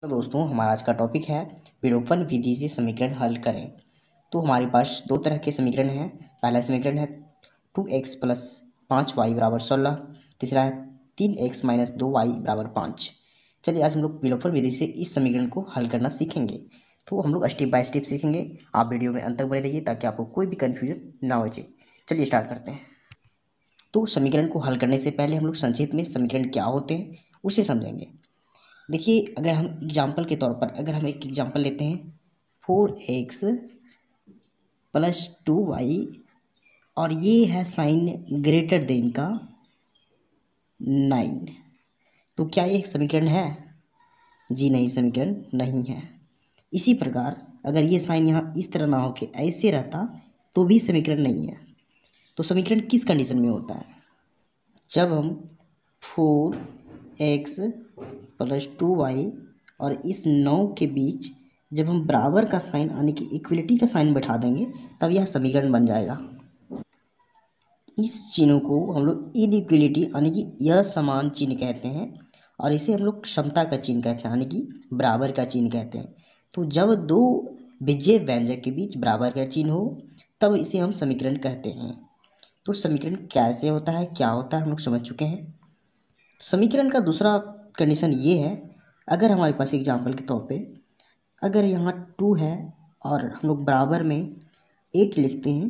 तो दोस्तों हमारा आज का टॉपिक है विलोपन विधि से समीकरण हल करें। तो हमारे पास दो तरह के समीकरण हैं। पहला समीकरण है 2x प्लस 5y बराबर 16। तीसरा है 3x माइनस 2y बराबर 5। चलिए आज हम लोग विलोपन विधि से इस समीकरण को हल करना सीखेंगे। तो हम लोग स्टेप बाय स्टेप सीखेंगे। आप वीडियो में अंत तक बने रहिए ताकि आपको कोई भी कन्फ्यूजन ना हो जाए। चलिए स्टार्ट करते हैं। तो समीकरण को हल करने से पहले हम लोग संक्षिप्त में समीकरण क्या होते हैं उसे समझेंगे। देखिए अगर हम एग्जाम्पल के तौर पर अगर हम एक एग्जाम्पल लेते हैं 4x प्लस 2y और ये है साइन ग्रेटर देन का 9। तो क्या ये एक समीकरण है? जी नहीं, समीकरण नहीं है। इसी प्रकार अगर ये साइन यहाँ इस तरह ना होके ऐसे रहता तो भी समीकरण नहीं है। तो समीकरण किस कंडीशन में होता है? जब हम 4x प्लस 2y और इस 9 के बीच जब हम बराबर का साइन यानी कि इक्वलिटी का साइन बैठा देंगे तब यह समीकरण बन जाएगा। इस चिन्ह को हम लोग इनइक्वलिटी यानी कि यह समान चिन्ह कहते हैं और इसे हम लोग क्षमता का चिन्ह कहते हैं यानी कि बराबर का चिन्ह कहते हैं। तो जब दो विजय व्यंजक के बीच बराबर का चिन्ह हो तब इसे हम समीकरण कहते हैं। तो समीकरण कैसे होता है, क्या होता है, हम लोग समझ चुके हैं। समीकरण का दूसरा कंडीशन ये है, अगर हमारे पास एग्जाम्पल के तौर पे अगर यहाँ 2 है और हम लोग बराबर में 8 लिखते हैं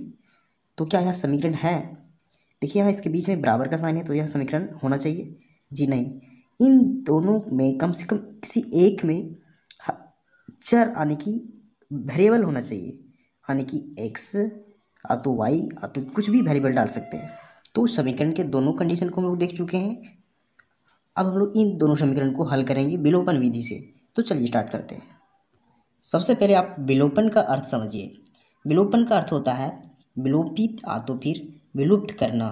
तो क्या यह समीकरण है? देखिए यहाँ इसके बीच में बराबर का साइन है तो यह समीकरण होना चाहिए। जी नहीं, इन दोनों में कम से कम किसी एक में चर यानी कि वेरिएबल होना चाहिए, यानी कि x या तो y या तो कुछ भी वेरिएबल डाल सकते हैं। तो समीकरण के दोनों कंडीशन को हम लोग देख चुके हैं। अब हम लोग इन दोनों समीकरण को हल करेंगे विलोपन विधि से। तो चलिए स्टार्ट करते हैं। सबसे पहले आप विलोपन का अर्थ समझिए। विलोपन का अर्थ होता है विलोपित या तो फिर विलुप्त करना,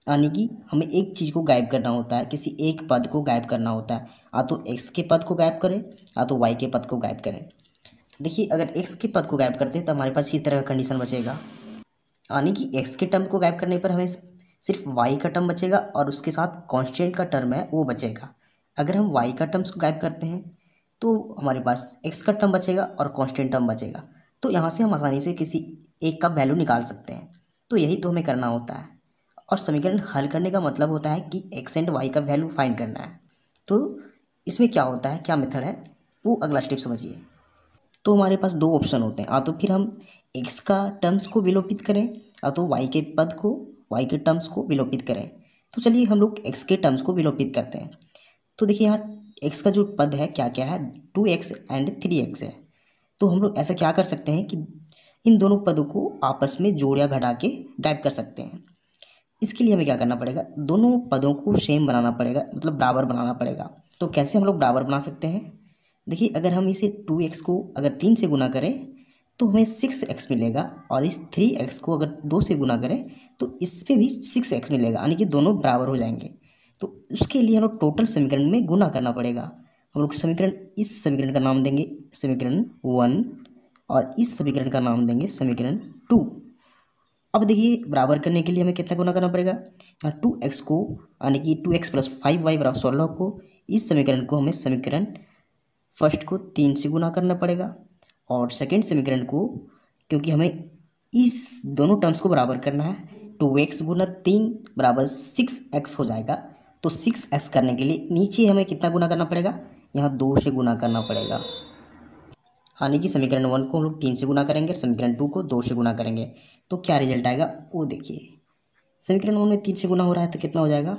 यानी कि हमें एक चीज़ को गायब करना होता है, किसी एक पद को गायब करना होता है। या तो x के पद को गायब करें या तो y के पद को गायब करें। देखिए अगर x के पद को गायब करते हैं तो हमारे पास इस तरह का कंडीशन बचेगा, यानी कि x के टर्म को गायब करने पर हमें सिर्फ y का टर्म बचेगा और उसके साथ कांस्टेंट का टर्म है वो बचेगा। अगर हम y का टर्म्स को गायब करते हैं तो हमारे पास x का टर्म बचेगा और कांस्टेंट टर्म बचेगा। तो यहाँ से हम आसानी से किसी एक का वैल्यू निकाल सकते हैं। तो यही तो हमें करना होता है। और समीकरण हल करने का मतलब होता है कि x एंड y का वैल्यू फाइंड करना है। तो इसमें क्या होता है, क्या मेथड है, वो अगला स्टेप समझिए। तो हमारे पास दो ऑप्शन होते हैं, या तो फिर हम x का टर्म्स को विलोपित करें या तो y के पद को, y के टर्म्स को विलोपित करें। तो चलिए हम लोग x के टर्म्स को विलोपित करते हैं। तो देखिए यहाँ x का जो पद है क्या क्या है, 2x एंड 3x है। तो हम लोग ऐसा क्या कर सकते हैं कि इन दोनों पदों को आपस में जोड़ या घटा के गायब कर सकते हैं। इसके लिए हमें क्या करना पड़ेगा, दोनों पदों को सेम बनाना पड़ेगा, मतलब बराबर बनाना पड़ेगा। तो कैसे हम लोग बराबर बना सकते हैं? देखिए अगर हम इसे 2x को अगर 3 से गुना करें तो हमें 6x मिलेगा और इस 3x को अगर 2 से गुना करें तो इस पे भी 6x मिलेगा, यानी कि दोनों बराबर हो जाएंगे। तो उसके लिए हम लोग टोटल समीकरण में गुना करना पड़ेगा। हम लोग समीकरण, इस समीकरण का नाम देंगे समीकरण 1 और इस समीकरण का नाम देंगे समीकरण 2। अब देखिए बराबर करने के लिए हमें कितना गुना करना पड़ेगा, यहाँ 2x को यानी कि 2x प्लस 5y बराबर 16 को, इस समीकरण को हमें समीकरण फर्स्ट को 3 से गुना करना पड़ेगा और सेकंड समीकरण को, क्योंकि हमें इस दोनों टर्म्स को बराबर करना है, 2x गुना 3 बराबर 6x हो जाएगा। तो 6x करने के लिए नीचे हमें कितना गुना करना पड़ेगा, यहाँ 2 से गुना करना पड़ेगा, यानी कि समीकरण 1 को हम लोग 3 से गुना करेंगे, समीकरण 2 को 2 से गुना करेंगे। तो क्या रिजल्ट आएगा वो देखिए। समीकरण 1 में 3 से गुना हो रहा है तो कितना हो जाएगा,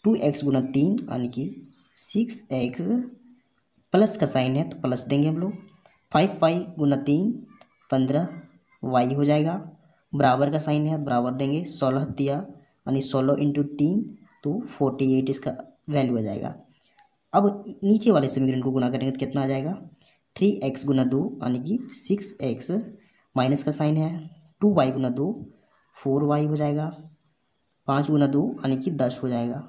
2x गुना 3 यानी कि 6x, प्लस का साइन है तो प्लस देंगे हम लोग, 5y गुना 3 15y हो जाएगा, बराबर का साइन है बराबर देंगे, 16 दिया यानी 16 इंटू 3 तो 48 इसका वैल्यू आ जाएगा। अब नीचे वाले समीकरण को गुना करेंगे तो कितना आ जाएगा, 3x गुना 2 यानी कि 6x, माइनस का साइन है, 2y गुना 2 4y हो जाएगा, 5 गुना 2 यानी कि 10 हो जाएगा।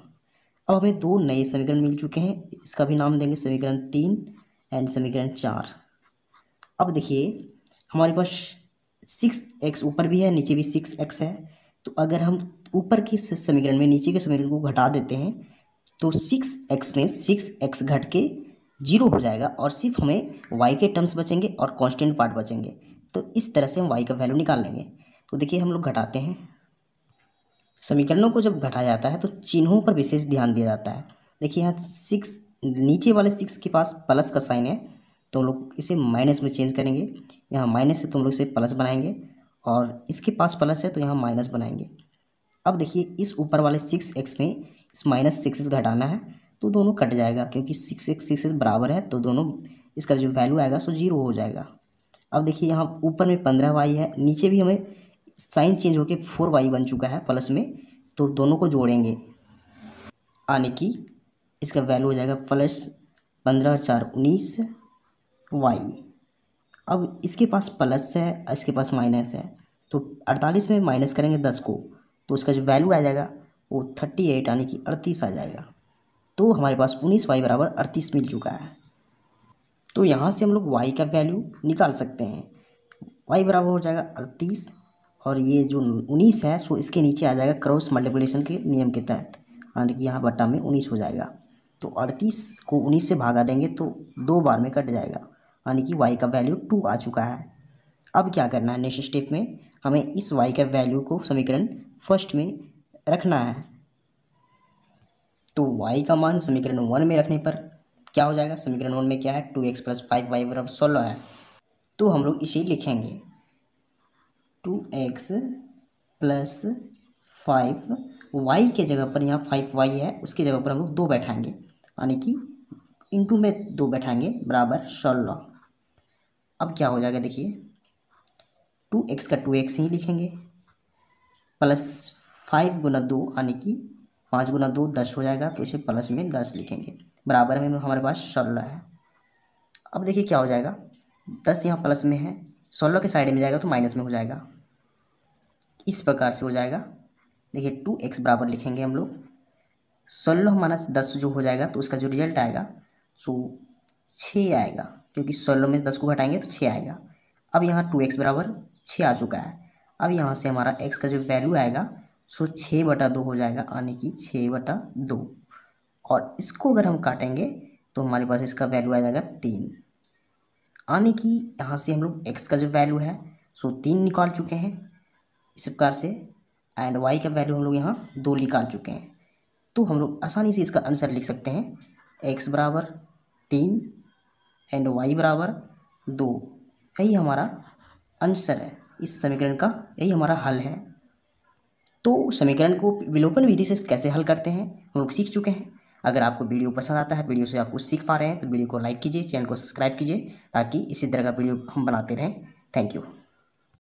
अब हमें दो नए समीकरण मिल चुके हैं, इसका भी नाम देंगे समीकरण 3 एंड समीकरण 4। अब देखिए हमारे पास 6x ऊपर भी है नीचे भी 6x है। तो अगर हम ऊपर के समीकरण में नीचे के समीकरण को घटा देते हैं तो 6x में 6x घट के जीरो हो जाएगा और सिर्फ हमें y के टर्म्स बचेंगे और कांस्टेंट पार्ट बचेंगे। तो इस तरह से हम y का वैल्यू निकाल लेंगे। तो देखिए हम लोग घटाते हैं, समीकरणों को जब घटाया जाता है तो चिन्हों पर विशेष ध्यान दिया जाता है। देखिए यहाँ 6, नीचे वाले 6 के पास प्लस का साइन है तो हम लोग इसे माइनस में चेंज करेंगे। यहाँ माइनस है तो हम लोग इसे प्लस बनाएंगे, और इसके पास प्लस है तो यहाँ माइनस बनाएंगे। अब देखिए इस ऊपर वाले 6x में इस माइनस 6x घटाना है तो दोनों कट जाएगा, क्योंकि 6x 6x बराबर है तो दोनों इसका जो वैल्यू आएगा सो जीरो हो जाएगा। अब देखिए यहाँ ऊपर में 15y है, नीचे भी हमें साइन चेंज होके 4y बन चुका है प्लस में, तो दोनों को जोड़ेंगे आने की इसका वैल्यू हो जाएगा प्लस 15 और 4 19y। अब इसके पास प्लस है, इसके पास माइनस है, तो 48 में माइनस करेंगे 10 को तो उसका जो वैल्यू आ जाएगा वो 38 यानी कि 38 आ जाएगा। तो हमारे पास 19y बराबर 38 मिल चुका है। तो यहाँ से हम लोग y का वैल्यू निकाल सकते हैं। y बराबर हो जाएगा 38, और ये जो 19 है सो इसके नीचे आ जाएगा क्रॉस मल्टीप्लिकेशन के नियम के तहत, यानी कि यहाँ बट्टा में 19 हो जाएगा। तो 38 को 19 से भागा देंगे तो 2 बार में कट जाएगा, यानी कि y का वैल्यू 2 आ चुका है। अब क्या करना है, नेक्स्ट स्टेप में हमें इस y का वैल्यू को समीकरण फर्स्ट में रखना है। तो y का मान समीकरण 1 में रखने पर क्या हो जाएगा, समीकरण 1 में क्या है 2x + 5y बराबर 16 है। तो हम लोग इसे लिखेंगे 2x + 5, y के जगह पर यहाँ 5y है उसकी जगह पर हम लोग 2 बैठाएंगे, यानी कि इंटू में 2 बैठाएंगे बराबर 16। अब क्या हो जाएगा देखिए 2x का 2x ही लिखेंगे प्लस 5 गुना 2 यानी कि 5 गुना 2 10 हो जाएगा, तो इसे प्लस में 10 लिखेंगे, बराबर में हमारे पास 16 है। अब देखिए क्या हो जाएगा 10 यहाँ प्लस में है, 16 के साइड में जाएगा तो माइनस में हो जाएगा, इस प्रकार से हो जाएगा। देखिए 2x बराबर लिखेंगे हम लोग 16 माइनस 10 जो हो जाएगा तो उसका जो रिजल्ट आएगा सो 6 आएगा, क्योंकि 16 में 10 को घटाएंगे तो 6 आएगा। अब यहाँ 2x बराबर 6 आ चुका है। अब यहाँ से हमारा x का जो वैल्यू आएगा सो 6/2 हो जाएगा, यानी कि 6/2, और इसको अगर हम काटेंगे तो हमारे पास इसका वैल्यू आ जाएगा 3, यानी कि यहाँ से हम लोग x का जो वैल्यू है सो 3 निकाल चुके हैं इस प्रकार से, एंड y का वैल्यू हम लोग यहाँ 2 निकाल चुके हैं। तो हम लोग आसानी से इसका आंसर लिख सकते हैं x बराबर 3 एंड y बराबर 2। यही हमारा आंसर है इस समीकरण का, यही हमारा हल है। तो समीकरण को विलोपन विधि से कैसे हल करते हैं हम लोग सीख चुके हैं। अगर आपको वीडियो पसंद आता है, वीडियो से आप कुछ सीख पा रहे हैं, तो वीडियो को लाइक कीजिए, चैनल को सब्सक्राइब कीजिए, ताकि इसी तरह का वीडियो हम बनाते रहें। Thank you.